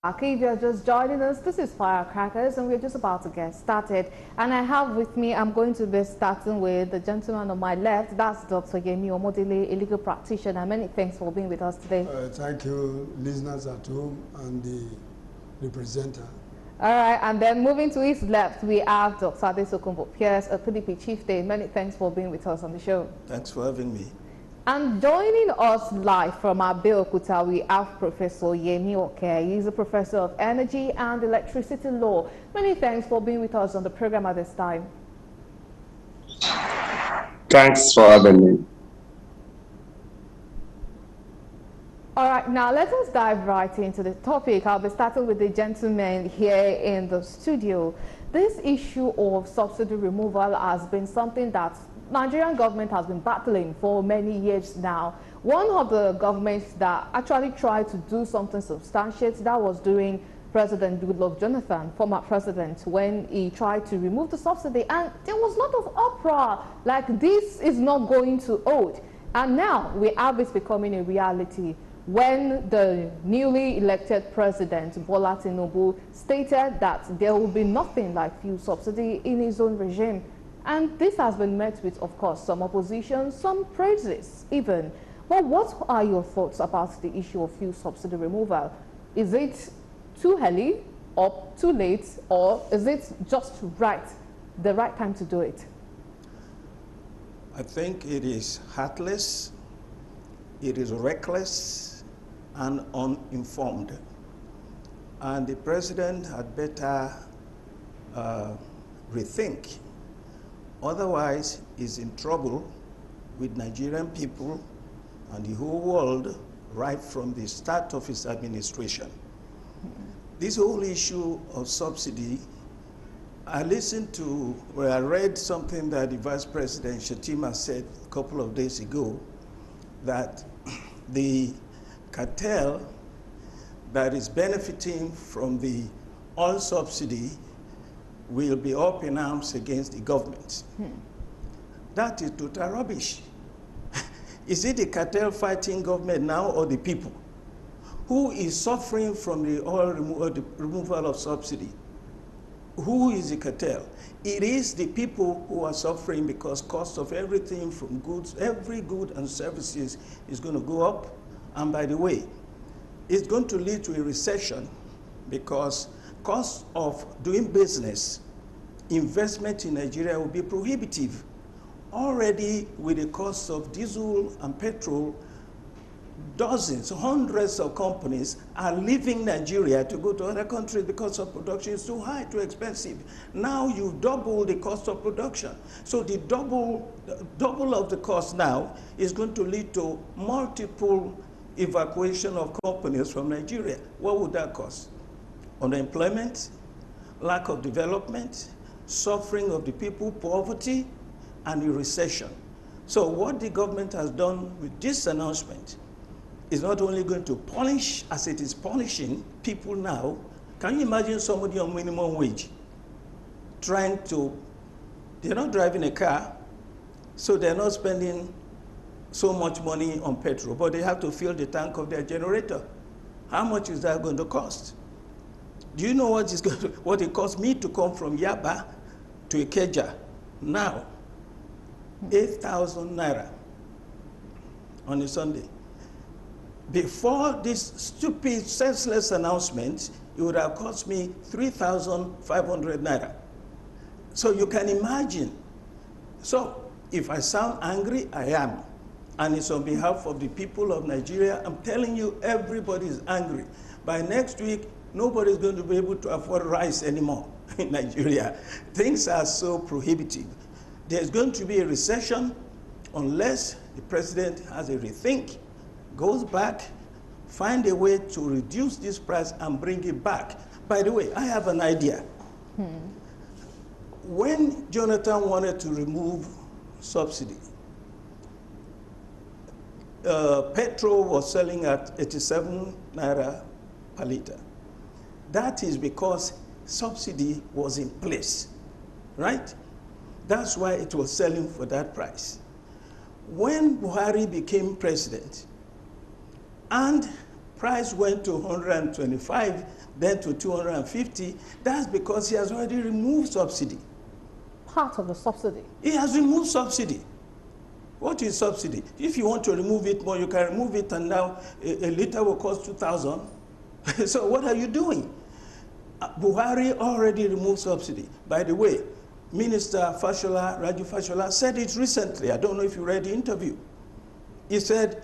If you're just joining us, this is Firecrackers and we're just about to get started. And I have with me, I'm going to be starting with the gentleman on my left. That's Dr. Yemi Omodele, a legal practitioner. Many thanks for being with us today. Thank you, listeners at home and the presenter. All right, and then moving to his left, we have Dr. Adesokunbo Pierce, a PDP chieftain. Many thanks for being with us on the show. Thanks for having me. And joining us live from Abeokuta, we have Professor Yemi Oke. He's a professor of energy and electricity law. Many thanks for being with us on the program at this time. Thanks for having me. All right, now let us dive right into the topic. I'll be starting with the gentleman here in the studio. This issue of subsidy removal has been something that Nigerian government has been battling for many years now. One of the governments that actually tried to do something substantiate, that was during President Goodluck Jonathan, former president, when he tried to remove the subsidy. And there was a lot of uproar, like this is not going to hold. And now we have this becoming a reality when the newly elected president, Bola Tinubu, stated that there will be nothing like fuel subsidy in his own regime. And this has been met with, of course, some opposition, some praises even. But what are your thoughts about the issue of fuel subsidy removal? Is it too early or too late, or is it just right, the right time to do it? I think it is heartless, it is reckless, and uninformed. And the president had better rethink. Otherwise, he's in trouble with Nigerian people and the whole world right from the start of his administration. This whole issue of subsidy, I read something that the Vice President Shetima said a couple of days ago, that the cartel that is benefiting from the oil subsidy will be up in arms against the government. That is total rubbish. Is it the cartel fighting government now or the people? Who is suffering from the oil removal of subsidy? Who is the cartel? It is the people who are suffering because cost of everything from goods, every good and services is going to go up. And by the way, it's going to lead to a recession because cost of doing business, investment in Nigeria will be prohibitive. Already with the cost of diesel and petrol, dozens, hundreds of companies are leaving Nigeria to go to other countries because of production is too high, too expensive. Now you double the cost of production. So the double of the cost now is going to lead to multiple evacuation of companies from Nigeria. What would that cost? Unemployment, lack of development, suffering of the people, poverty, and a recession. So what the government has done with this announcement is not only going to punish, as it is punishing people now. Can you imagine somebody on minimum wage they're not driving a car, so they're not spending so much money on petrol, but they have to fill the tank of their generator. How much is that going to cost? Do you know what it cost me to come from Yaba to Ikeja now? 8,000 naira on a Sunday. Before this stupid, senseless announcement, it would have cost me 3,500 naira. So you can imagine. So if I sound angry, I am. And it's on behalf of the people of Nigeria. I'm telling you, everybody is angry. By next week, nobody's going to be able to afford rice anymore in Nigeria. Things are so prohibitive. There's going to be a recession unless the president has a rethink, goes back, find a way to reduce this price and bring it back. By the way, I have an idea. When Jonathan wanted to remove subsidy, petrol was selling at 87 naira per liter. That is because subsidy was in place, right? That's why it was selling for that price. When Buhari became president and price went to 125, then to 250, that's because he has already removed subsidy. Part of the subsidy. He has removed subsidy. What is subsidy? If you want to remove it more, you can remove it, and now a liter will cost 2,000. So what are you doing? Buhari already removed subsidy. By the way, Minister Fashola, Raju Fashola, said it recently. I don't know if you read the interview. He said,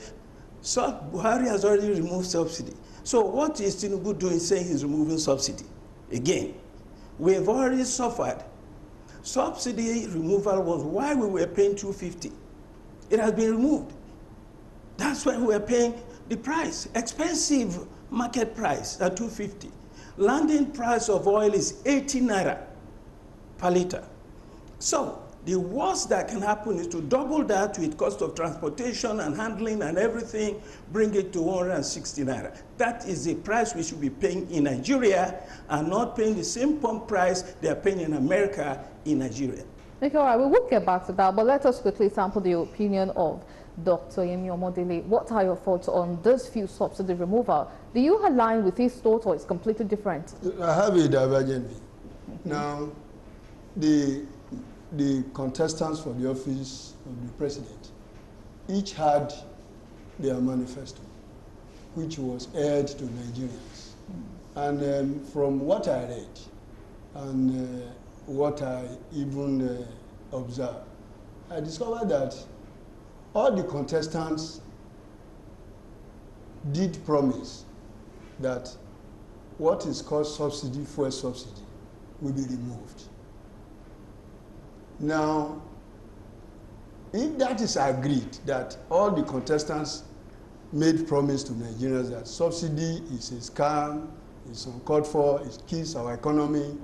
so Buhari has already removed subsidy. So what is Tinubu doing saying he's removing subsidy? Again, we have already suffered. Subsidy removal was why we were paying 250. It has been removed. That's why we were paying the price, expensive market price at 250. Landing price of oil is 80 naira per liter. So the worst that can happen is to double that with cost of transportation and handling and everything, bring it to 160 naira. That is the price we should be paying in Nigeria and not paying the same pump price they are paying in America in Nigeria. Okay, all right, we will get back to that, but let us quickly sample the opinion of Dr. Yemi Omodele. What are your thoughts on this fuel subsidy removal? Do you align with his thoughts or it's completely different? I have a divergent view. Now, the contestants for the office of the president each had their manifesto, which was aired to Nigerians. And from what I read and what I even observed, I discovered that all the contestants did promise that what is called subsidy, fuel subsidy, will be removed. Now, if that is agreed, that all the contestants made promise to Nigerians that subsidy is a scam, it's uncalled for, it kills our economy,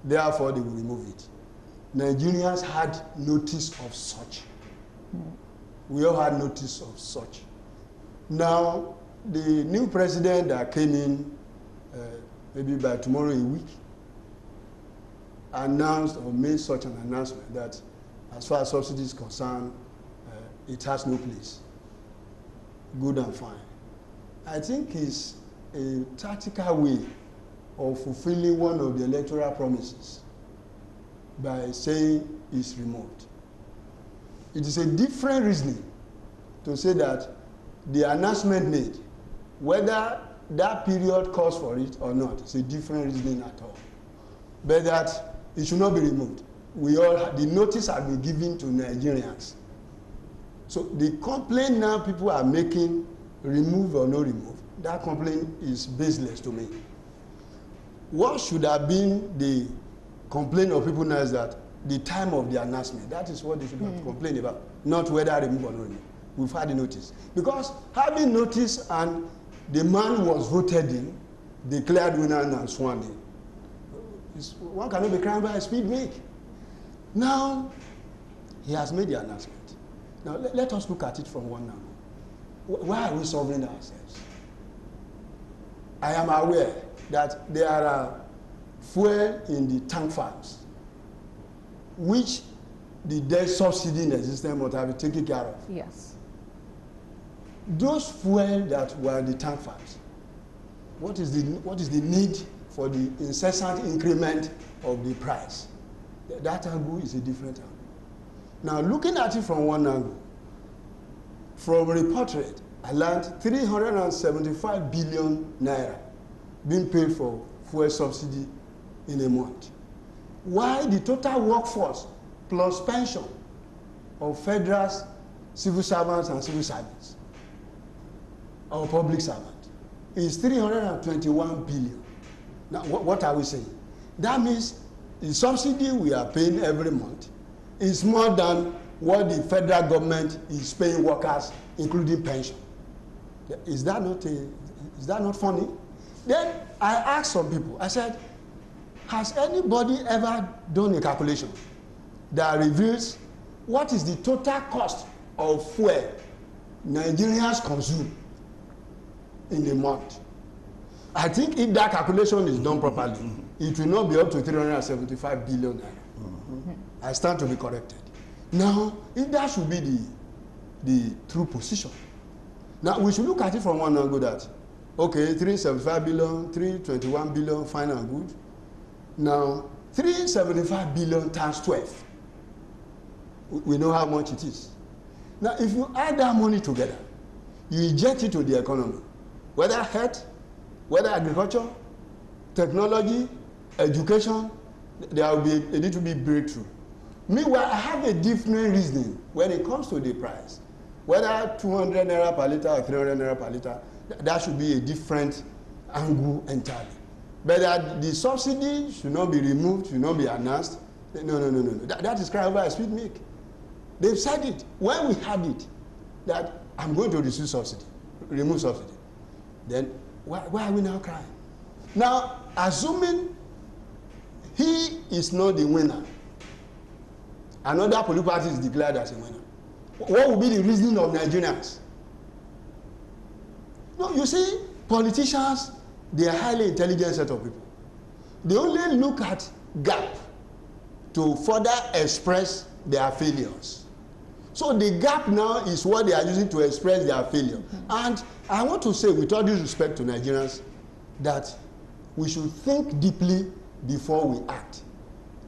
therefore they will remove it. Nigerians had notice of such. We all had notice of such. Now, the new president that came in, maybe by tomorrow a week, announced or made such an announcement that as far as subsidy is concerned, it has no place. Good and fine. I think it's a tactical way of fulfilling one of the electoral promises by saying it's removed. It is a different reasoning to say that the announcement made, whether that period calls for it or not, it's a different reasoning at all. But that it should not be removed. The notice has been given to Nigerians. So the complaint now people are making, remove or no remove, that complaint is baseless to me. What should have been the complaint of people now is that the time of the announcement, that is what they should have complained about, not whether remove or no remove. We've had the notice. Because having notice and the man was voted in, declared winner and sworn in, one cannot be crowned by a speed make. Now, he has made the announcement. Now, let us look at it from one angle. Why are we solving ourselves? I am aware that there are fuel in the tank farms, which the debt subsidy in the system would have been taken care of. Yes. Those fuel that were in the tank farms, what is the need for the incessant increment of the price? That angle is a different angle. Now, looking at it from one angle, from report rate, I learned 375 billion naira being paid for fuel subsidy in a month. Why the total workforce plus pension of federal civil servants and civil servants, or public servants, is 321 billion. Now, what are we saying? That means the subsidy we are paying every month is more than what the federal government is paying workers, including pension. Is that not funny? Then I asked some people, I said, has anybody ever done a calculation that reveals what is the total cost of fuel Nigerians consume in a month? I think if that calculation is done properly, it will not be up to 375 billion naira. I stand to be corrected. Now, if that should be the true position, now we should look at it from one angle that Okay, 375 billion, 321 billion, fine and good. Now, 375 billion times 12. We know how much it is. Now, if you add that money together, you inject it to the economy, whether health, whether agriculture, technology, education, there will be a little bit breakthrough. Meanwhile, I have a different reasoning when it comes to the price. Whether 200 naira per liter or 300 naira per liter, that should be a different angle entirely. But that the subsidy should not be removed, should not be announced. No. That is crying over a sweet milk. They've said it when we had it that I'm going to reduce subsidy, remove subsidy. Then why are we now crying? Now, assuming he is not the winner, another political party is declared as a winner, what will be the reasoning of Nigerians? No, you see, politicians, they are highly intelligent set of people. They only look at gap to further express their failures. So the gap now is what they are using to express their failure. And I want to say, with all due respect to Nigerians, that we should think deeply before we act.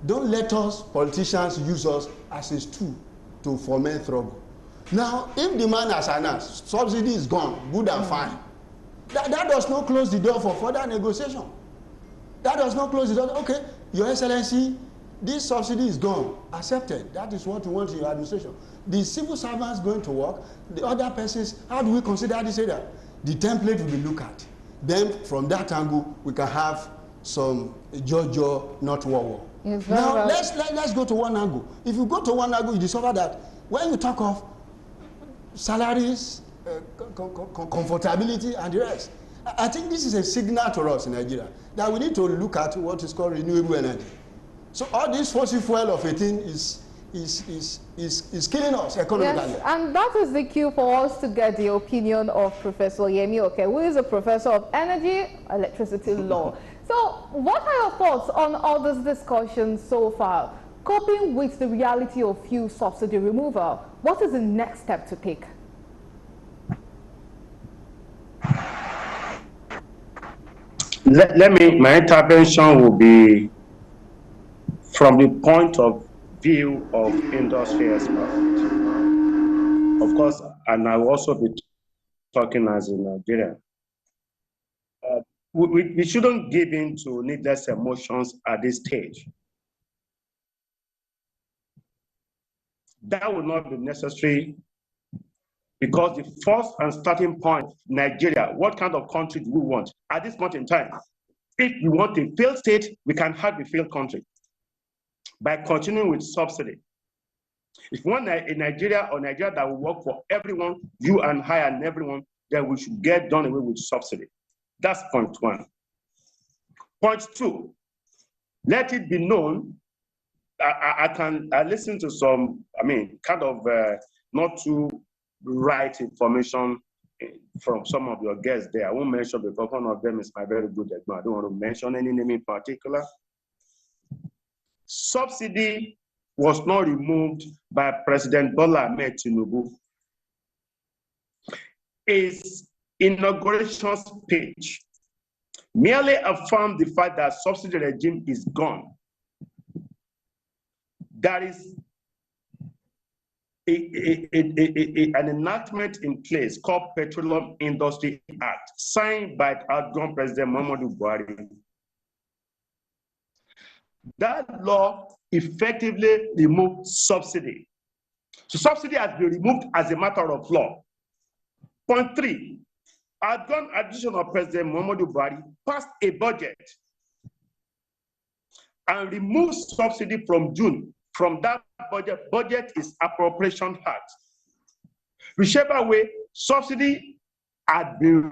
Don't let us, politicians, use us as a tool to foment trouble. Now, if the man has announced, subsidy is gone, good and fine, that does not close the door for further negotiation. That does not close the door. Okay, Your Excellency, this subsidy is gone, accepted. That is what we want in your administration. The civil servants going to work, the other persons, how do we consider this area? The template will be looked at. Then from that angle, we can have some Jojo, not war. Now, let's go to one angle. If you go to one angle, you discover that when you talk of salaries, comfortability, and the rest, I think this is a signal to us in Nigeria that we need to look at what is called renewable energy. So all this fossil fuel of a thing is killing us economically. Yes, and that is the cue for us to get the opinion of Professor Yemi Oke, who is a professor of energy, electricity law. So what are your thoughts on all this discussion so far? Coping with the reality of fuel subsidy removal, what is the next step to take? My intervention will be from the point of view of industry expert. Of course, and I will also be talking as a Nigerian. We shouldn't give in to needless emotions at this stage. That will not be necessary, because the first and starting point, Nigeria, what kind of country do we want at this point in time? If we want a failed state, we can have a failed country by continuing with subsidy. If we want a Nigeria that will work for everyone, you and I and everyone, then we should get done away with subsidy. That's point one. Point two, let it be known, I listen to some, not too right information from some of your guests there. I won't mention because one of them is my very good expert. I don't want to mention any name in particular. Subsidy was not removed by President Bola Ahmed Tinubu. His inauguration speech merely affirmed the fact that subsidy regime is gone. There is an enactment in place called Petroleum Industry Act, signed by outgoing President Muhammadu Buhari. That law effectively removed subsidy. So subsidy has been removed as a matter of law. Point three, outgoing additional President Muhammadu Buhari passed a budget and removed subsidy from June. From that budget is Appropriation Act. Whichever way, subsidy had been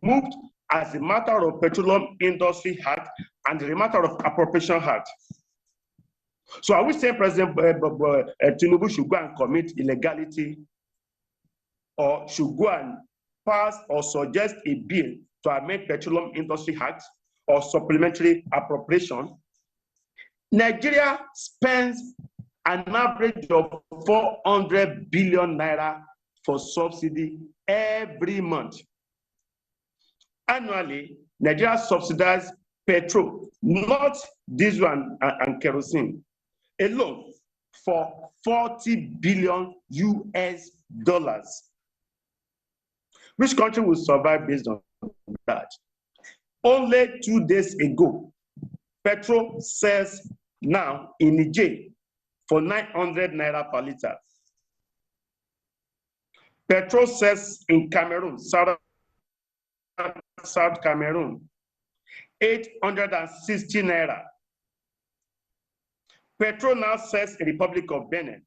removed as a matter of Petroleum Industry Act and a matter of Appropriation Act. So are we saying President Tinubu should go and commit illegality, or should go and pass or suggest a bill to amend Petroleum Industry Act or supplementary appropriation? Nigeria spends an average of 400 billion naira for subsidy every month. Annually, Nigeria subsidizes petrol, not diesel and kerosene, alone for $40 billion US. Which country will survive based on that? Only 2 days ago, petrol sells now in Niger for 900 naira per liter. Petrol sells in Cameroon, South Cameroon, 860 naira. Petrol now sells in Republic of Benin,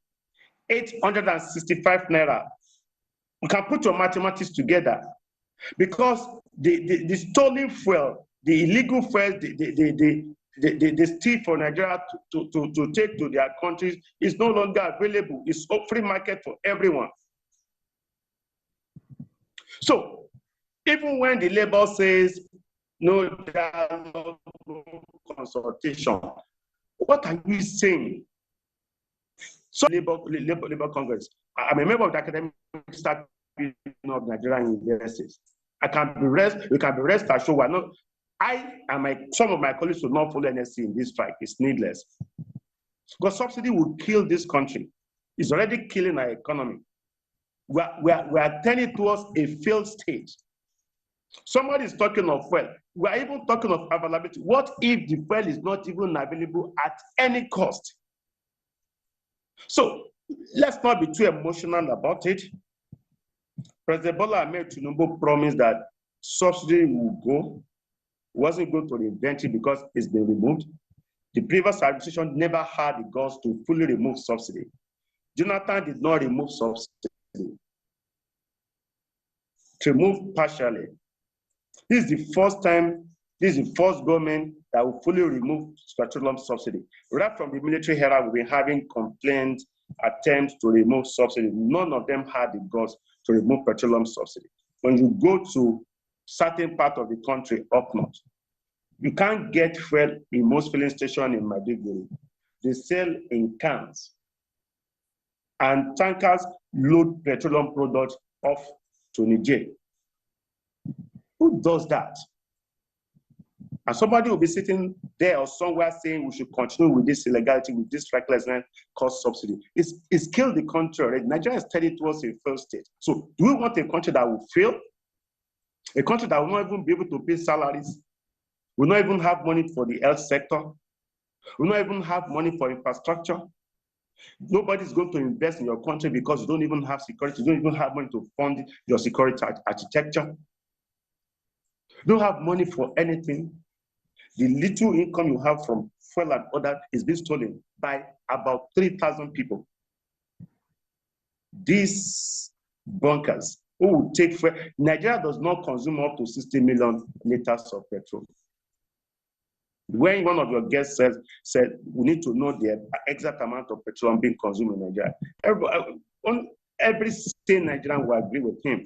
865 naira. You can put your mathematics together because the stolen fuel, the illegal fuel, they steal for Nigeria to take to their countries is no longer available. It's a free market for everyone. So even when the label says no dialogue, no consultation, what are you saying? So Labor Congress, I'm a member of the academic staff of Nigerian universities. We can be rest assured we're not. Some of my colleagues will not follow NSC in this strike. It's needless. Because subsidy will kill this country. It's already killing our economy. We are turning towards a failed state. Somebody is talking of fuel. We are even talking of availability. What if the fuel is not even available at any cost? So let's not be too emotional about it. President Bola Ahmed Tinubu promised that subsidy will go. Wasn't going to reinvent it because it's been removed. The previous administration never had the guts to fully remove subsidy. Jonathan did not remove subsidy. To remove partially. This is the first time, this is the first government that will fully remove petroleum subsidy. Right from the military era, we've been having complaints, attempts to remove subsidy. None of them had the guts to remove petroleum subsidy. When you go to certain part of the country up north, you can't get fuel in most filling stations in Maiduguri. They sell in cans. And tankers load petroleum products off to Niger. Who does that? And somebody will be sitting there or somewhere saying we should continue with this illegality, with this recklessness, cost subsidy. It's killed the country already. Nigeria is headed towards a failed state. So do we want a country that will fail? A country that will not even be able to pay salaries, will not even have money for the health sector, will not even have money for infrastructure. Nobody's going to invest in your country because you don't even have security, you don't even have money to fund your security architecture. You don't have money for anything. The little income you have from fuel and other is being stolen by about 3,000 people. These bunkers who will take fuel. Nigeria does not consume up to 60 million liters of petrol. When one of your guests said we need to know the exact amount of petroleum being consumed in Nigeria, every sane Nigerian will agree with him.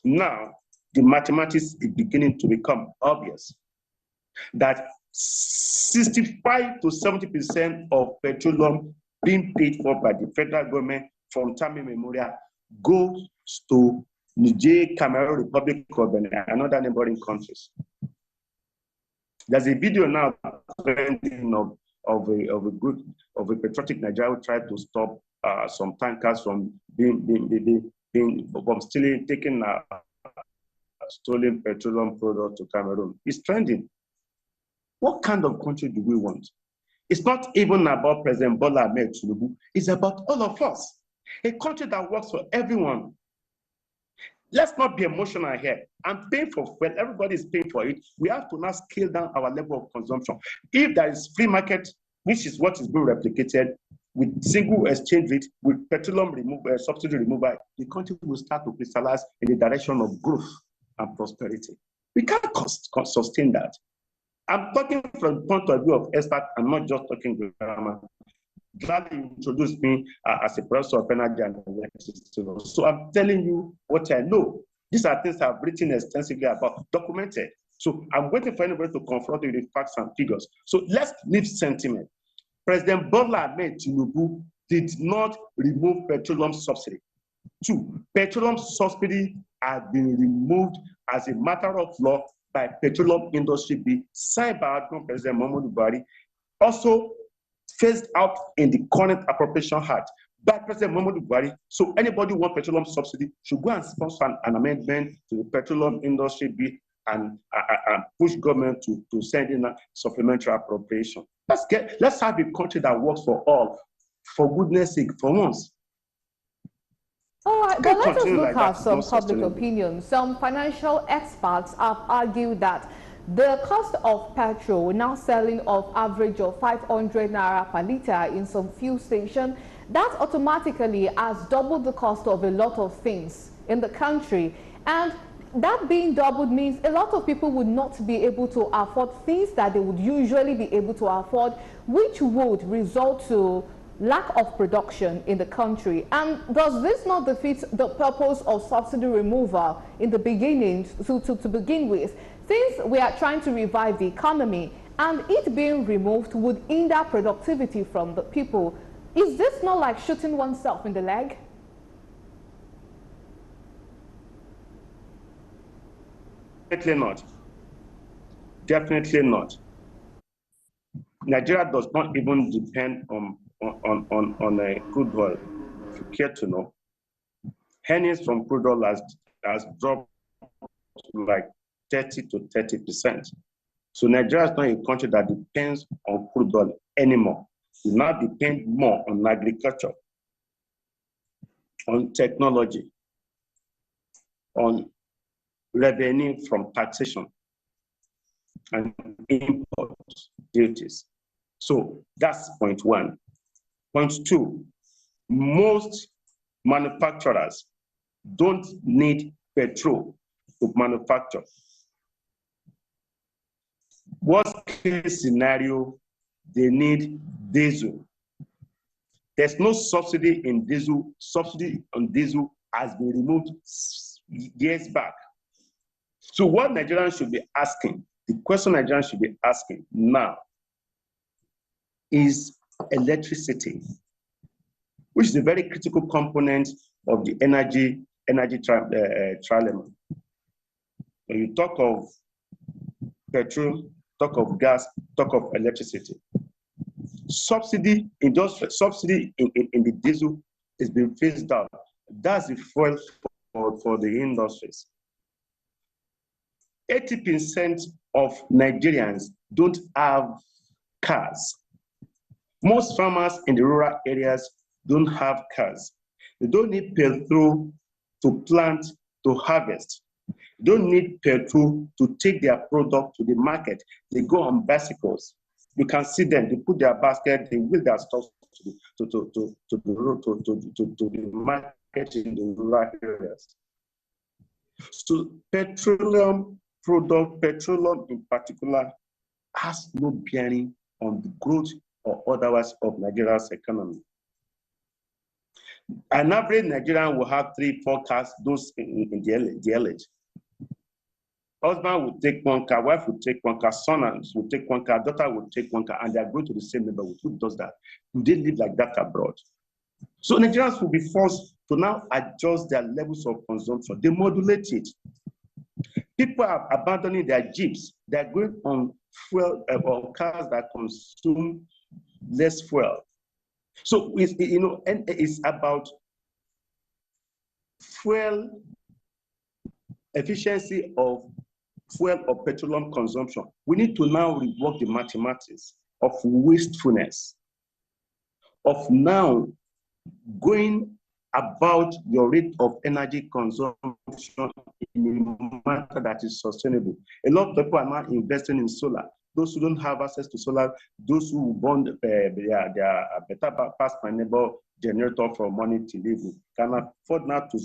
Now, the mathematics is beginning to become obvious that 65 to 70% of petroleum being paid for by the federal government from time immemorial goes to Niger, Cameroon, Republic of Benin, and other neighboring countries. There's a video now of a patriotic Nigeria who tried to stop some tankers from taking stolen petroleum product to Cameroon. It's trending. What kind of country do we want? It's not even about President Bola Ahmed Tinubu. It's about all of us. A country that works for everyone. Let's not be emotional here. I'm paying for fuel. Everybody is paying for it. We have to now scale down our level of consumption. If there is free market, which is what is being replicated, with single exchange rate, with petroleum subsidy removal, the country will start to crystallize in the direction of growth and prosperity. We can't sustain that. I'm talking from the point of view of expert. I'm not just talking grammar. Glad you introduced me as a professor of energy and electricity. So I'm telling you what I know. These are things I've written extensively about, documented. So I'm waiting for anybody to confront you with facts and figures. So let's leave sentiment. President Bola Ahmed Tinubu did not remove petroleum subsidy. 2, petroleum subsidy has been removed as a matter of law by petroleum industry bill signed by our President Muhammadu Buhari, also phased out in the current appropriation act by President Muhammadu Buhari. So anybody who wants petroleum subsidy should go and sponsor an amendment to the petroleum industry bill and push government to send in a supplementary appropriation. Let's have a country that works for all, for goodness sake, for once. All right, but let us look like at some public opinion. Some financial experts have argued that the cost of petrol now selling of average of 500 naira per litre in some fuel stations, that automatically has doubled the cost of a lot of things in the country. And that being doubled means a lot of people would not be able to afford things that they would usually be able to afford, which would result to lack of production in the country. And does this not defeat the purpose of subsidy removal in the beginning, to begin with? Since we are trying to revive the economy and it being removed would hinder productivity from the people, is this not like shooting oneself in the leg? Definitely not. Definitely not. Nigeria does not even depend on crude oil. If you care to know, earnings from crude oil has dropped like 30 to 30%. So Nigeria is not a country that depends on crude oil anymore. We now depend more on agriculture, on technology, on revenue from taxation and import duties. So that's point one. Point two, most manufacturers don't need petrol to manufacture. Worst case scenario, they need diesel. There's no subsidy in diesel. Subsidy on diesel has been removed years back. So what Nigerians should be asking, the question Nigerians should be asking now is electricity, which is a very critical component of the energy trilemma. When you talk of petrol, talk of gas, talk of electricity. Subsidy, industrial subsidy in the diesel is being phased out. That's the fuel for the industries. 80% of Nigerians don't have cars. Most farmers in the rural areas don't have cars. They don't need petrol to plant, to harvest. They don't need petrol to take their product to the market. They go on bicycles. You can see them. They put their basket. They wheel their stuff to the market in the rural areas. So petroleum in particular, has no bearing on the growth or otherwise of Nigeria's economy. An average Nigerian will have 3-4 cars, those in the LH. Husband will take one car, wife will take one car, son will take one car, daughter will take one car, and they are going to the same neighborhood. Who does that? Do they live like that abroad? So Nigerians will be forced to now adjust their levels of consumption. They modulate it. People are abandoning their jeeps. They're going on fuel or cars that consume less fuel. So it's about fuel efficiency of fuel or petroleum consumption. We need to now rework the mathematics of wastefulness, of now going about your rate of energy consumption in a manner that is sustainable. A lot of people are now investing in solar. Those who don't have access to solar, those who burn their better pass my neighbor generator for money to live with, can afford now to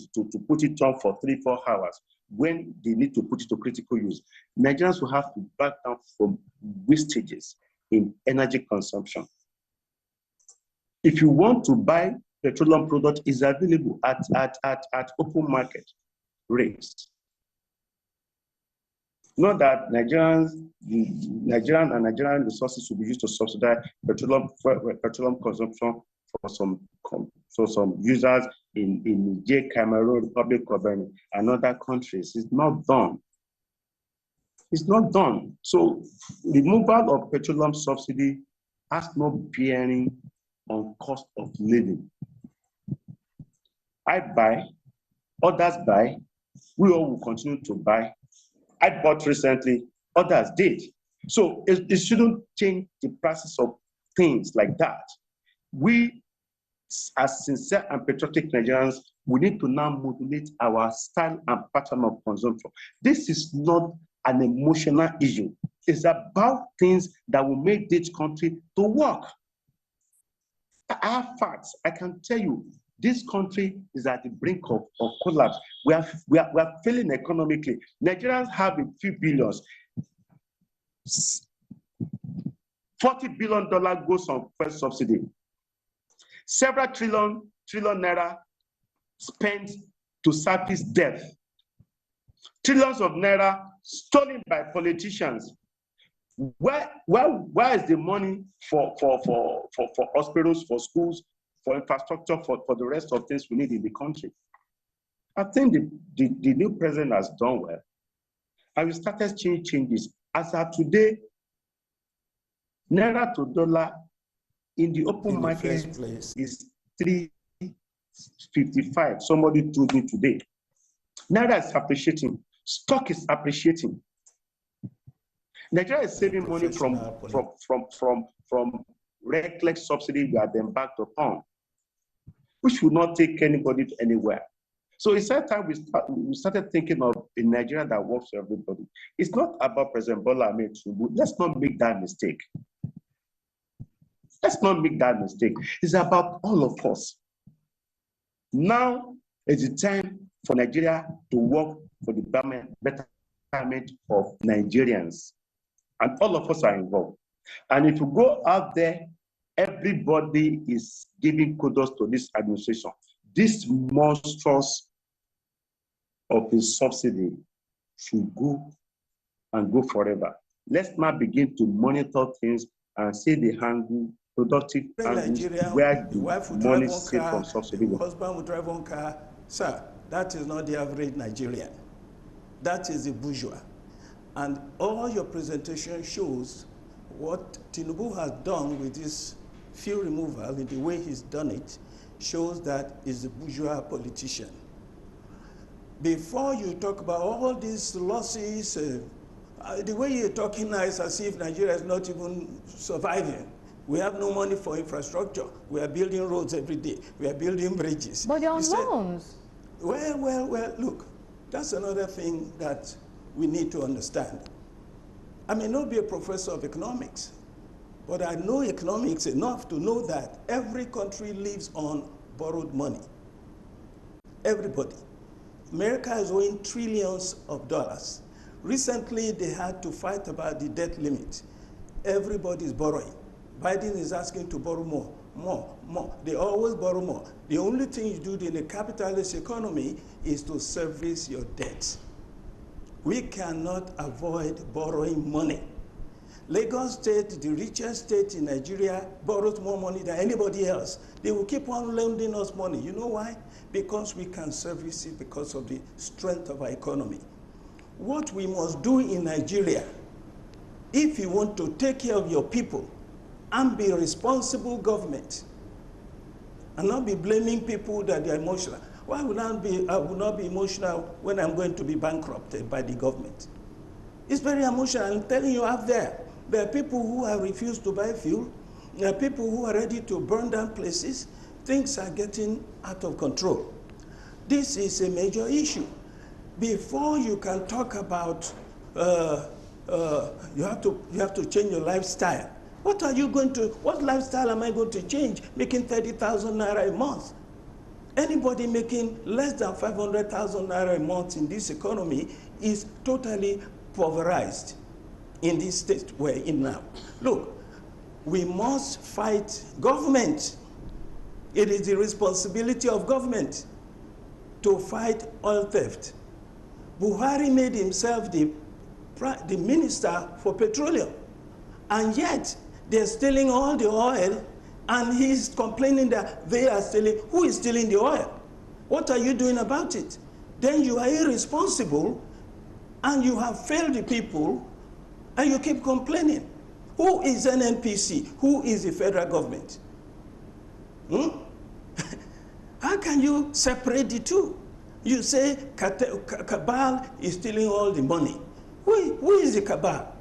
put it on for 3-4 hours when they need to put it to critical use. Nigerians will have to back down from wastages in energy consumption. If you want to buy petroleum product, is available at open market rates. Not that Nigerian resources will be used to subsidize petroleum consumption for some users in Niger, Cameroon, Republic of Benin, and other countries. It's not done. It's not done. So removal of petroleum subsidy has no bearing on cost of living. I buy, others buy, we all will continue to buy. I bought recently, others did. So it shouldn't change the process of things like that. We, as sincere and patriotic Nigerians, we need to now modulate our style and pattern of consumption. This is not an emotional issue. It's about things that will make this country to work. I have facts. I can tell you, this country is at the brink of collapse. We are failing economically. Nigerians have a few billions. $40 billion goes on first subsidy. Several trillion naira spent to service debt. Trillions of naira stolen by politicians. Where is the money for hospitals, for schools, for infrastructure, for the rest of things we need in the country? I think the new president has done well. And we started changes. As of today, naira to dollar in the open market is 3.55. Somebody told me today. Naira is appreciating. Stock is appreciating. Nigeria is saving money from reckless subsidy we have embarked upon, which will not take anybody to anywhere. So it's that time we started thinking of a Nigeria that works for everybody. It's not about President Bola Ahmed Tinubu. Let's not make that mistake. Let's not make that mistake. It's about all of us. Now is the time for Nigeria to work for the betterment of Nigerians. And all of us are involved. And if you go out there, everybody is giving kudos to this administration. This monstrous of a subsidy should go and go forever. Let's now begin to monitor things and see the handle, productive angles, where the wife would money drive saved from subsidy. The husband would drive one car. Sir, that is not the average Nigerian. That is the bourgeois. And all your presentation shows what Tinubu has done with this fuel removal, in the way he's done it, shows that he's a bourgeois politician. Before you talk about all these losses, the way you're talking now is as if Nigeria is not even surviving. We have no money for infrastructure. We are building roads every day. We are building bridges. But they're on loans. Well, look, that's another thing that we need to understand. I may not be a professor of economics, but I know economics enough to know that every country lives on borrowed money. Everybody. America is owing trillions of dollars. Recently, they had to fight about the debt limit. Everybody is borrowing. Biden is asking to borrow more. They always borrow more. The only thing you do in a capitalist economy is to service your debts. We cannot avoid borrowing money. Lagos State, the richest state in Nigeria, borrows more money than anybody else. They will keep on lending us money. You know why? Because we can service it because of the strength of our economy. What we must do in Nigeria, if you want to take care of your people and be a responsible government, and not be blaming people that they're emotional. Why would I would not be emotional when I'm going to be bankrupted by the government? It's very emotional. I'm telling you out there are people who have refused to buy fuel. There are people who are ready to burn down places. Things are getting out of control. This is a major issue. Before you can talk about, you have to change your lifestyle. What lifestyle am I going to change? Making 30,000 naira a month. Anybody making less than 500,000 naira a month in this economy is totally pulverized in this state we're in now. Look, we must fight government. It is the responsibility of government to fight oil theft. Buhari made himself the minister for petroleum, and yet they're stealing all the oil, and he's complaining that they are stealing. Who is stealing the oil? What are you doing about it? Then you are irresponsible And you have failed the people, and you keep complaining. Who is NNPC? Who is the federal government? How can you separate the two? You say cabal is stealing all the money. Who is the cabal?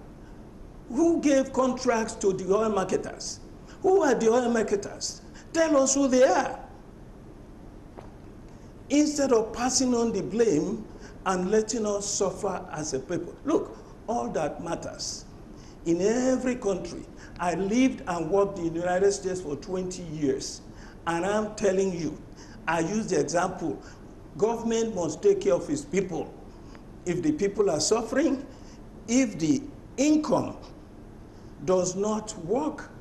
Who gave contracts to the oil marketers? Who are the oil marketers? Tell us who they are. Instead of passing on the blame and letting us suffer as a people. Look, all that matters. In every country, I lived and worked in the United States for 20 years. And I'm telling you, I use the example, government must take care of its people. If the people are suffering, if the income does not work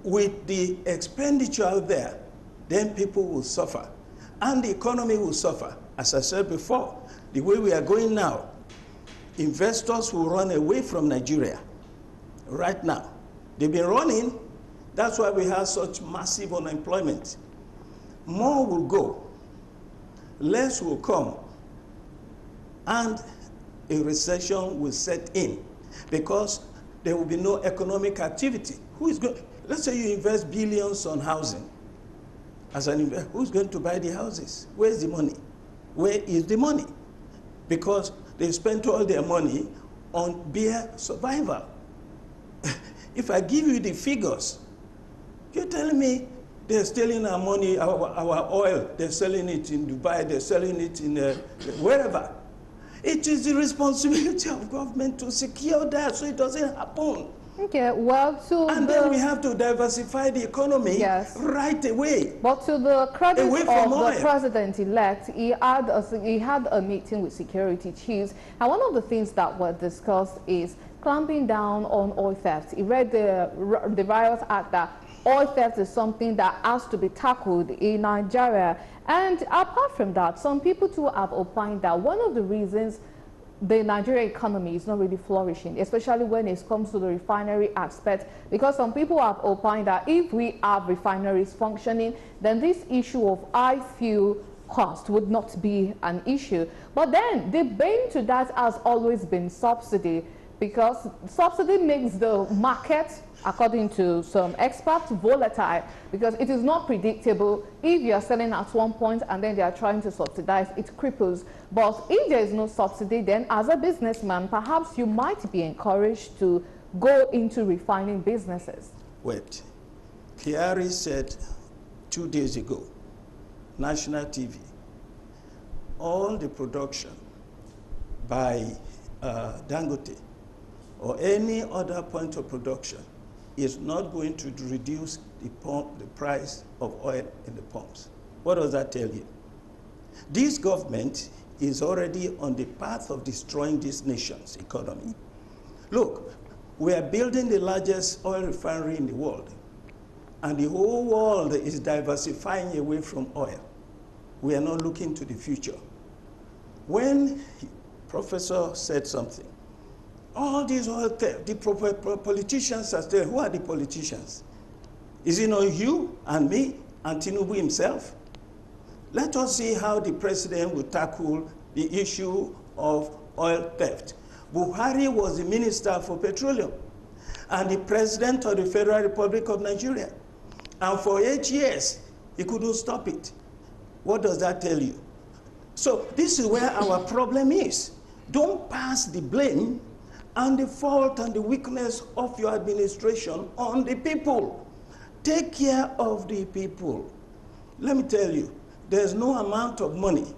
with the expenditure out there, then people will suffer. And the economy will suffer. As I said before, the way we are going now, investors will run away from Nigeria right now. They've been running. That's why we have such massive unemployment. More will go, less will come, and a recession will set in because there will be no economic activity. Who is going? Let's say you invest billions on housing. As an investor, who's going to buy the houses? Where's the money? Where is the money? Because they spent all their money on bare survival. If I give you the figures, you're telling me they're stealing our money, our oil, they're selling it in Dubai, they're selling it in wherever. It is the responsibility of government to secure that so it doesn't happen. Okay, well, and then we have to diversify the economy right away. But to the credit of the president-elect, he had a meeting with security chiefs, and one of the things that were discussed is clamping down on oil theft. He read the Riot Act that oil theft is something that has to be tackled in Nigeria. And apart from that, some people too have opined that one of the reasons the Nigerian economy is not really flourishing, especially when it comes to the refinery aspect, because some people have opined that if we have refineries functioning, then this issue of high fuel cost would not be an issue. But then the bane to that has always been subsidy, because subsidy makes the market, according to some experts, volatile, because it is not predictable. If you are selling at one point and then they are trying to subsidize, it cripples. But if there is no subsidy, then as a businessman, perhaps you might be encouraged to go into refining businesses. Wait, Kyari said 2 days ago, national TV, all the production by Dangote or any other point of production is not going to reduce the price of oil in the pumps. What does that tell you? This government is already on the path of destroying this nation's economy. Look, we are building the largest oil refinery in the world, and the whole world is diversifying away from oil. We are not looking to the future. When Professor said something, all these oil theft, the politicians are there. Who are the politicians? Is it not you and me and Tinubu himself? Let us see how the president will tackle the issue of oil theft. Buhari was the minister for petroleum and the president of the Federal Republic of Nigeria. And for 8 years, he couldn't stop it. What does that tell you? So this is where our problem is. Don't pass the blame and the fault and the weakness of your administration on the people. Take care of the people. Let me tell you, there's no amount of money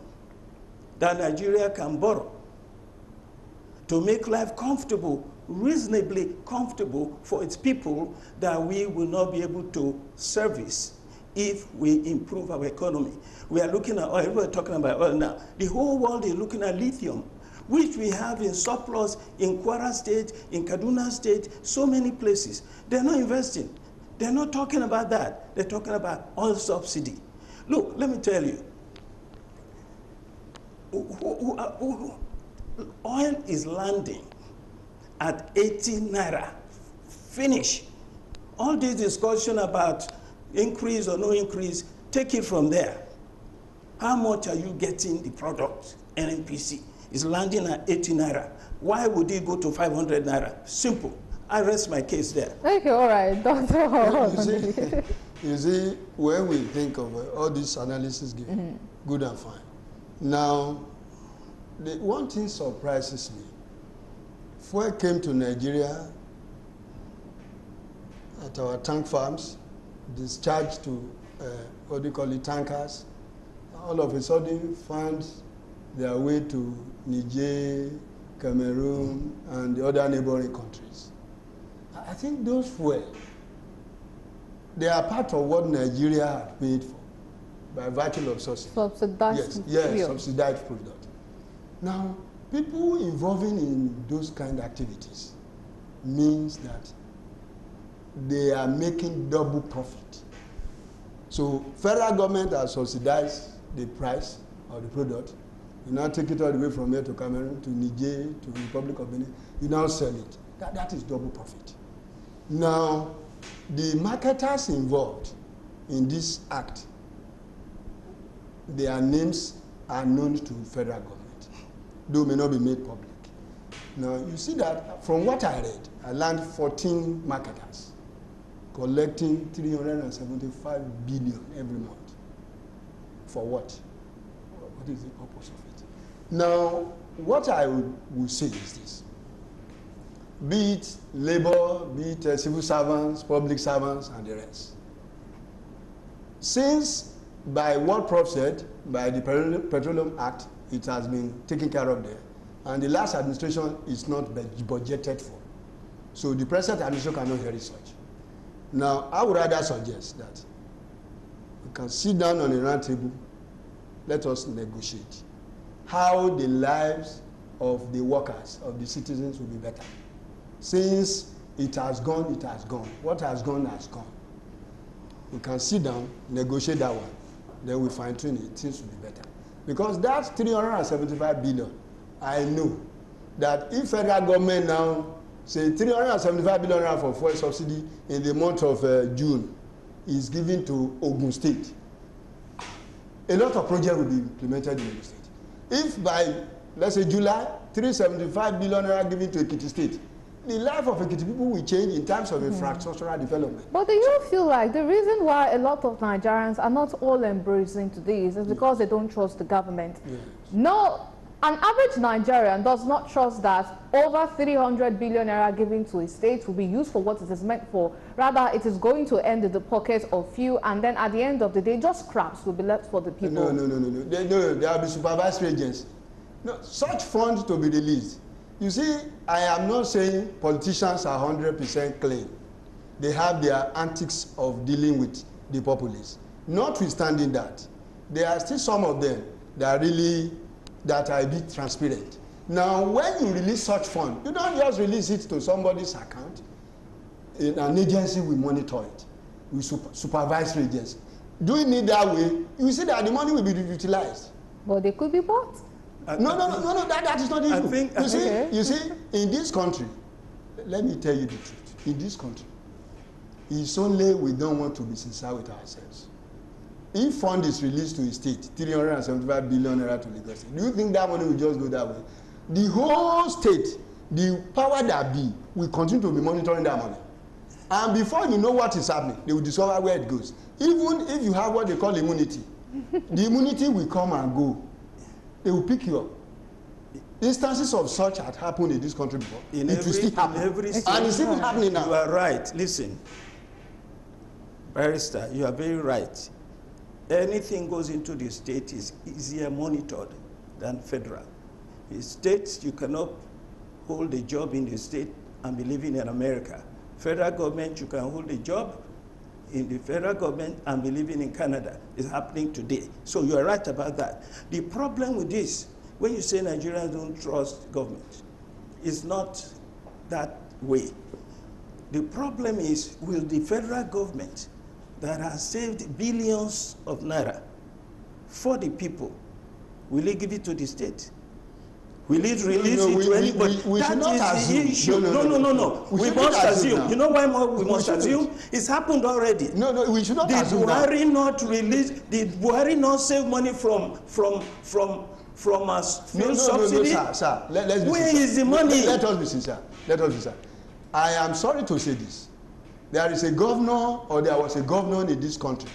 that Nigeria can borrow to make life comfortable, reasonably comfortable for its people, that we will not be able to service if we improve our economy. We are looking at oil, we're talking about oil now. The whole world is looking at lithium, which we have in surplus in Kwara State, in Kaduna State, so many places. They're not investing. They're not talking about that. They're talking about oil subsidy. Look, let me tell you, oil is landing at 80 naira. Finish. All this discussion about increase or no increase, take it from there. How much are you getting the product, NNPC? is landing at 80 naira. Why would he go to 500 naira? Simple. I rest my case there. Okay, all right, Dr. You see, when we think of all these analysis given, good and fine. Now, the one thing surprises me. Fuel came to Nigeria at our tank farms, discharged to, what do you call it, tankers. All of a sudden, found their way to Niger, Cameroon, and the other neighboring countries. I think those fuel, they are part of what Nigeria had paid for by virtue of subsidy. Subsidized. Yes, subsidized product. Now, people involving in those kind of activities means that they are making double profit. So, federal government has subsidized the price of the product. You now take it all the way from here to Cameroon, to Niger, to the Republic of Benin. You now sell it. That is double profit. Now, the marketers involved in this act, their names are known to federal government, though may not be made public. Now, you see that from what I read, I learned 14 marketers collecting 375 billion every month. For what? What is the purpose of it? Now, what I would say is this. Be it labor, be it civil servants, public servants, and the rest. Since, by what Prof said, by the Petroleum Act, it has been taken care of there, and the last administration is not budgeted for. So the present administration cannot hear such. Now, I would rather suggest that we can sit down on a round table, let us negotiate how the lives of the workers, of the citizens will be better. Since it has gone, it has gone. What has gone has gone. We can sit down, negotiate that one, then we fine-tune it, things will be better. Because that's 375 billion. I know that if federal government now say 375 billion for fuel subsidy in the month of June is given to Ogun State, a lot of projects will be implemented in Ogun State. If by, let's say, July, 375 billion naira given to Ekiti State, the life of Ekiti people will change in terms of infrastructural development. But do you feel like the reason why a lot of Nigerians are not all embracing to this is because they don't trust the government? Yes. No, an average Nigerian does not trust that over 300 billion naira given to a state will be used for what it is meant for. Rather, it is going to end in the pockets of few, and then at the end of the day, just scraps will be left for the people. No. There will be supervisory agency. No, such funds to be released. You see, I am not saying politicians are 100% clean. They have their antics of dealing with the populace. Notwithstanding that, there are still some of them that are a bit transparent. Now, when you release such fund, you don't just release it to somebody's account. An agency will monitor it, with supervisory agency. Doing it that way, you see that the money will be utilized. But they could be bought. No, that is not the issue. You see, in this country, let me tell you the truth. In this country, it's only we don't want to be sincere with ourselves. If fund is released to a state, 375 billion naira to Lagos State, do you think that money will just go that way? The whole state, the power that be, will continue to be monitoring that money. And before you know what is happening, they will discover where it goes. Even if you have what they call immunity, the immunity will come and go. They will pick you up. Instances of such had happened in this country before. It will still happen. And it's even happening now. You are right. Listen, Barrister, you are very right. Anything goes into the state is easier monitored than federal. In states, you cannot hold a job in the state and be living in America. Federal government, you can hold a job in the federal government and be living in Canada. It's happening today. So you are right about that. The problem with this, when you say Nigerians don't trust government, it's not that way. The problem is, will the federal government that has saved billions of naira for the people, will it give it to the state? Will it release it to anybody? That is the issue. No. We must assume. You know why we must assume? It's happened already. No, we should not assume that. The Buhari not save money from from a fuel subsidy? No, sir. Let's be Where sincere. is the money? Let us be sincere. Let us be sincere. I am sorry to say this. There is a governor, or there was a governor in this country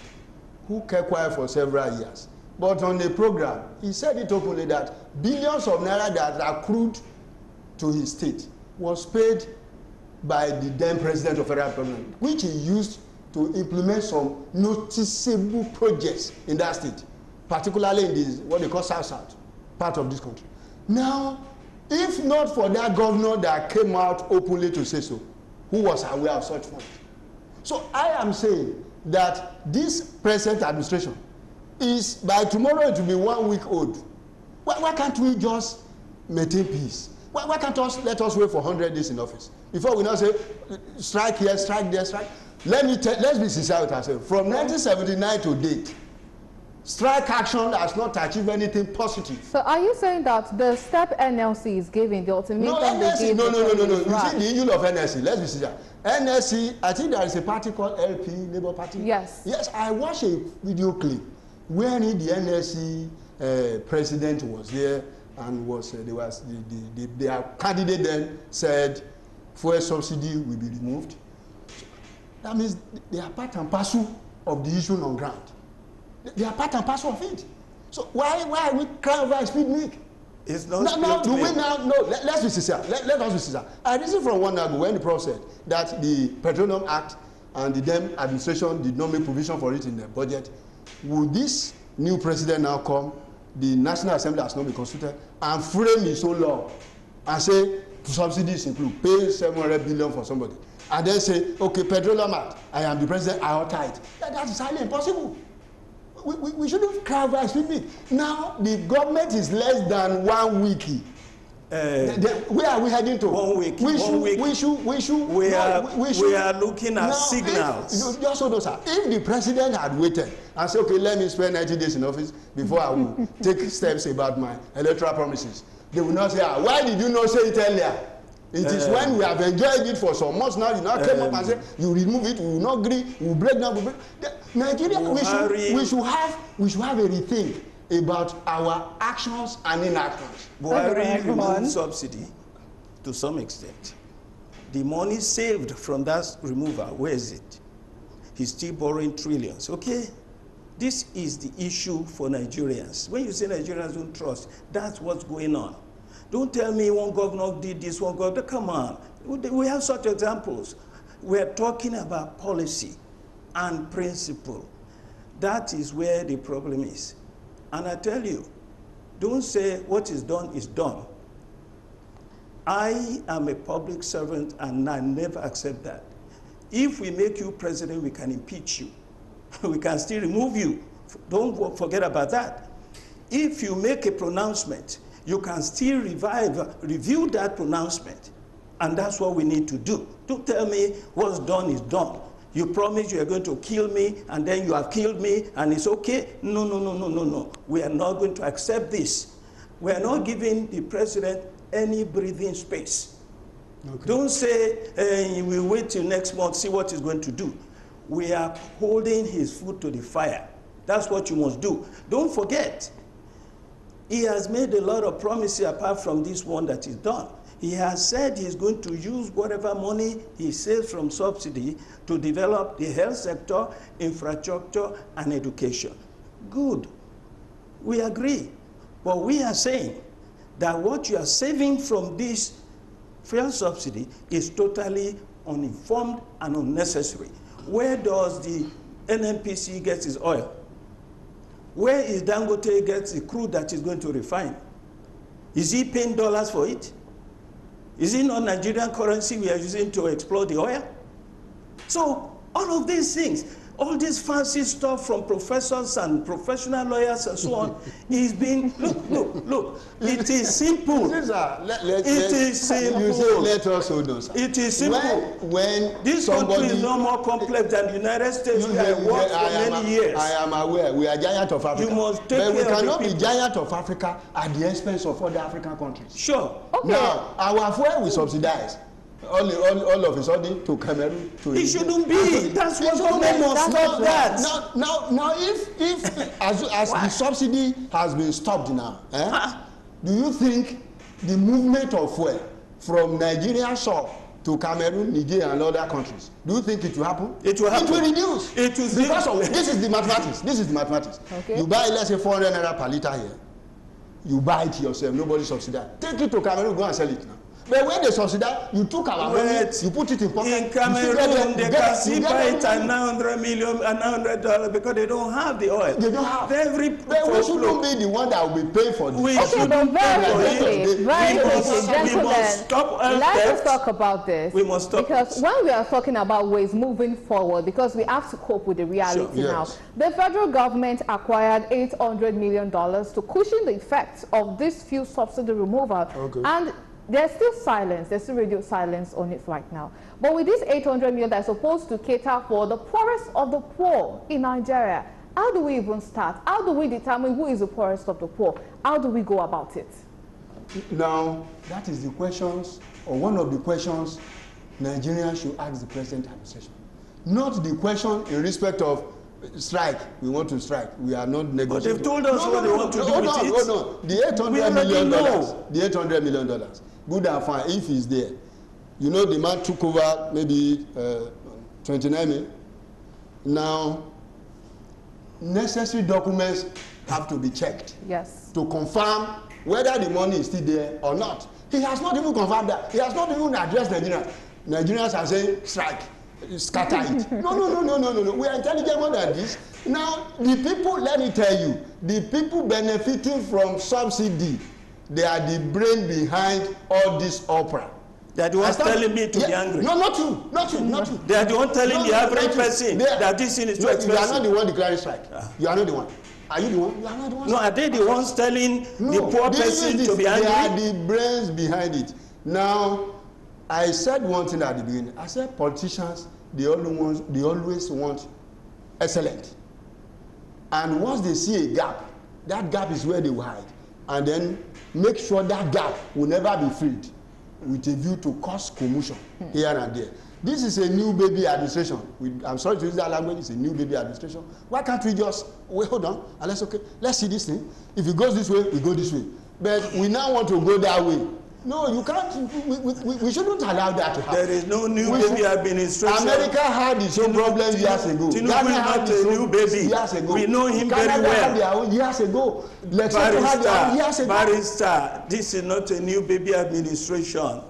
who kept quiet for several years. But on the program, he said it openly that billions of naira that accrued to his state was paid by the then president of federal government, which he used to implement some noticeable projects in that state, particularly in this, what they call South part of this country. Now, if not for that governor that came out openly to say so, who was aware of such funds? So I am saying that this present administration is, by tomorrow it will be 1 week old. Why can't we just maintain peace? Why can't let us wait for 100 days in office before we now say strike here, strike there, strike? Let's be sincere with ourselves. From 1979 to date, strike action has not achieved anything positive. So are you saying that the step NLC is giving, the ultimatum no. You see the issue of NLC, let's be sincere. NLC, I think there is a party called LP, Labour Party. Yes. Yes, I watched a video clip where the NLC president was there and was their candidate then said fuel subsidy will be removed. That means they are part and parcel of the issue on ground. They are part and parcel of it. So why are we crying over speed milk? It's not let's be sincere. Let us be sincere. I reasoned from 1 year ago when the Prof said that the Petroleum Act and the then administration did not make provision for it in the budget. Would this new president now come, the National Assembly has not been constituted, and frame his own law and say subsidies include pay 700 billion for somebody, and then say, okay, Petroleum Act, I am the president, I alter it? That is highly impossible. We shouldn't cry over speed milk. Now the government is less than 1 week. Where are we heading to? 1 week. We are looking at signals. Just so those are. If the president had waited and said, okay, let me spend 90 days in office before I will take steps about my electoral promises, they will not say, why did you not say it earlier? It is when we have enjoyed it for some months now, you now came up and say, you remove it, we will not agree, we will break down. Nigeria, we should have a rethink about our actions and inactions. Buhari removed subsidy to some extent. The money saved from that removal, where is it? He's still borrowing trillions. Okay, this is the issue for Nigerians. When you say Nigerians don't trust, that's what's going on. Don't tell me one governor did this, one governor, come on. We have such examples. We're talking about policy and principle. That is where the problem is. And I tell you, don't say what is done is done. I am a public servant and I never accept that. If we make you president, we can impeach you. We can still remove you. Don't forget about that. If you make a pronouncement, you can still review that pronouncement. And that's what we need to do. Don't tell me what's done is done. You promised you are going to kill me, and then you have killed me, and it's okay. No. We are not going to accept this. We are not giving the president any breathing space. Okay. Don't say, we'll wait till next month, see what he's going to do. We are holding his foot to the fire. That's what you must do. Don't forget, he has made a lot of promises apart from this one that is done. He has said he's going to use whatever money he saves from subsidy to develop the health sector, infrastructure, and education. Good. We agree. But we are saying that what you are saving from this fuel subsidy is totally uninformed and unnecessary. Where does the NNPC get its oil? Where is Dangote gets the crude that is going to refine? Is he paying dollars for it? Is it not Nigerian currency we are using to exploit the oil? So all of these things, all this fancy stuff from professors and professional lawyers and so on is being, look, it is simple. It is simple. You say, let us hold on, sir. It is simple. When this country is no more complex than the United States. We have worked for many years. I am aware. We are giant of Africa. You must take but we care cannot of the be giant of Africa at the expense of other African countries. Sure. Okay. Now, our fuel we subsidize. all of a sudden to Cameroon to It shouldn't be. That's what government must stop that. Now, if as the subsidy has been stopped now, do you think the movement of fuel from Nigeria shore to Cameroon, Niger, and other countries, do you think it will happen? It will happen. It will reduce. It will because of, this is the mathematics. This is the mathematics. Okay. You buy, let's say, 400 naira per liter here. You buy it yourself. Nobody subsidize. Take it to Cameroon, go and sell it now. But when they subsidize, you took our money, you put it in pocket. In Cameroon, they can see buy it at $900 million and $900 because they don't have the oil. They don't have. But we shouldn't be the one that will be paying for this. We shouldn't very gentlemen, must stop oil let's theft. talk about this. We must stop because this. when we are talking about ways moving forward, because we have to cope with the reality now. The federal government acquired $800 million to cushion the effects of this fuel subsidy removal. Okay. And there's still silence, there's still radio silence on it right now. But with this 800 million that's supposed to cater for the poorest of the poor in Nigeria, how do we even start? How do we determine who is the poorest of the poor? How do we go about it? Now, that is the questions, or one of the questions Nigerians should ask the present administration. Not the question in respect of strike. We want to strike. We are not negotiating. But they've told us what they want to do with it. No. The $800 million. The $800 million. Good and fine if it's there. You know, the man took over maybe 29 million. Now, necessary documents have to be checked. Yes. To confirm whether the money is still there or not. He has not even confirmed that. He has not even addressed Nigerians. Nigerians are saying strike, scatter it. No. We are intelligent more than this. Now, the people, let me tell you, the people benefiting from subsidy, they are the brain behind all this opera. They are the ones telling me to be angry. No, not you. They are the ones telling the average person that this thing is too expensive. You are not the one declaring strike. You are not the one. Are you the one? You are not the one. No, are they the ones telling the poor person to be angry? They are the brains behind it. Now, I said one thing at the beginning. I said politicians, they always want excellent. And once they see a gap, that gap is where they will hide. And then make sure that gap will never be filled with a view to cause commotion here and there. This is a new baby administration. I'm sorry to use that language. It's a new baby administration. Why can't we just wait, hold on, and let's see this thing. If it goes this way, we go this way. But we now want to go that way. No, you can't. We shouldn't allow that to happen. There is no new baby administration. America had its own problem years ago. Tinubu is not a new baby. Years ago. We know him very well. Had their own years ago. Lesotho had their own years ago. Barrister, this is not a new baby administration.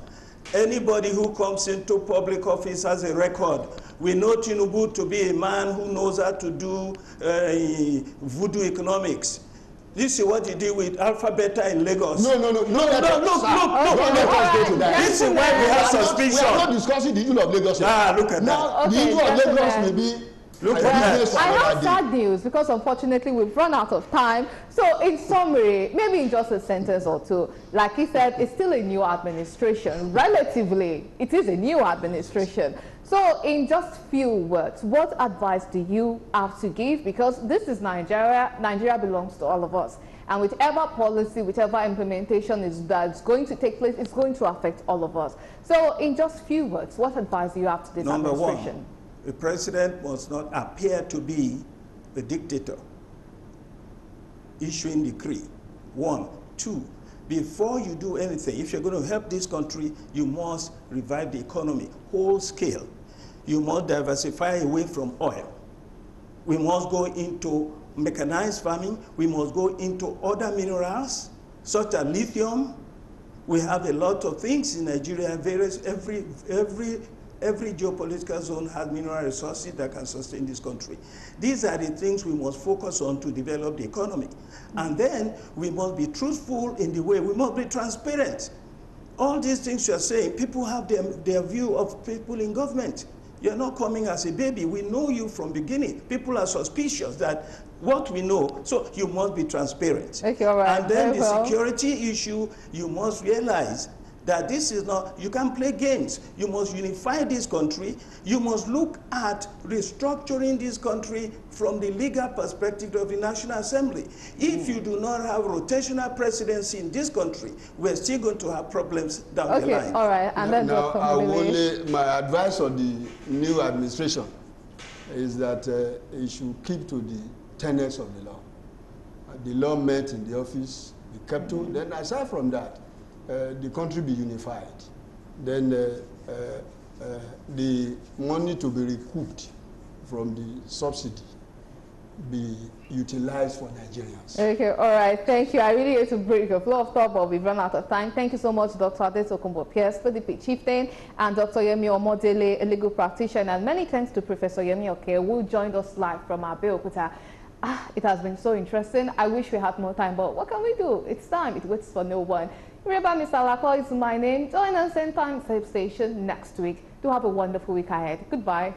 Anybody who comes into public office has a record. We know Tinubu to be a man who knows how to do voodoo economics. This is what he did with Alpha Beta in Lagos. No. Look. This is why we have suspicion. We are not discussing the issue of Lagos. Look at now, that. the issue of Lagos may be. Look at that. I have sad news because unfortunately we've run out of time. So in summary, maybe in just a sentence or two, like he said, it's still a new administration. Relatively, it is a new administration. So in just few words, what advice do you have to give? Because this is Nigeria. Nigeria belongs to all of us. And whichever policy, whichever implementation that's going to take place, it's going to affect all of us. So in just few words, what advice do you have to this administration? Number one, the president must not appear to be a dictator issuing decree. 1. 2, before you do anything, if you're going to help this country, you must revive the economy, whole scale. You must diversify away from oil. We must go into mechanized farming. We must go into other minerals, such as lithium. We have a lot of things in Nigeria. Every geopolitical zone has mineral resources that can sustain this country. These are the things we must focus on to develop the economy. And then we must be truthful in the way, we must be transparent. All these things you're saying, people have their view of people in government. You're not coming as a baby. We know you from beginning. People are suspicious that what we know, so you must be transparent. Okay, all right. And then the security issue, you must realize that this is not, you can't play games. You must unify this country. You must look at restructuring this country from the legal perspective of the National Assembly. If you do not have rotational presidency in this country, we're still going to have problems down the line. Okay, all right. And then now, Dr. my advice on the new administration is that it should keep to the tenets of the law. The law met in the office, be kept to. Then aside from that, the country be unified. Then the money to be recouped from the subsidy be utilized for Nigerians. Okay, all right. Thank you. I really hate to break your flow of thought, but we've run out of time. Thank you so much, Dr. Adesokunbo Pierce, PDP Chieftain, and Dr. Yemi Omodele, a legal practitioner. And many thanks to Professor Yemi Oke, who joined us live from Abeokuta. It has been so interesting. I wish we had more time, but what can we do? It's time. It waits for no one. Reba Misalako is my name. Join us same time, same station next week. Do have a wonderful week ahead. Goodbye.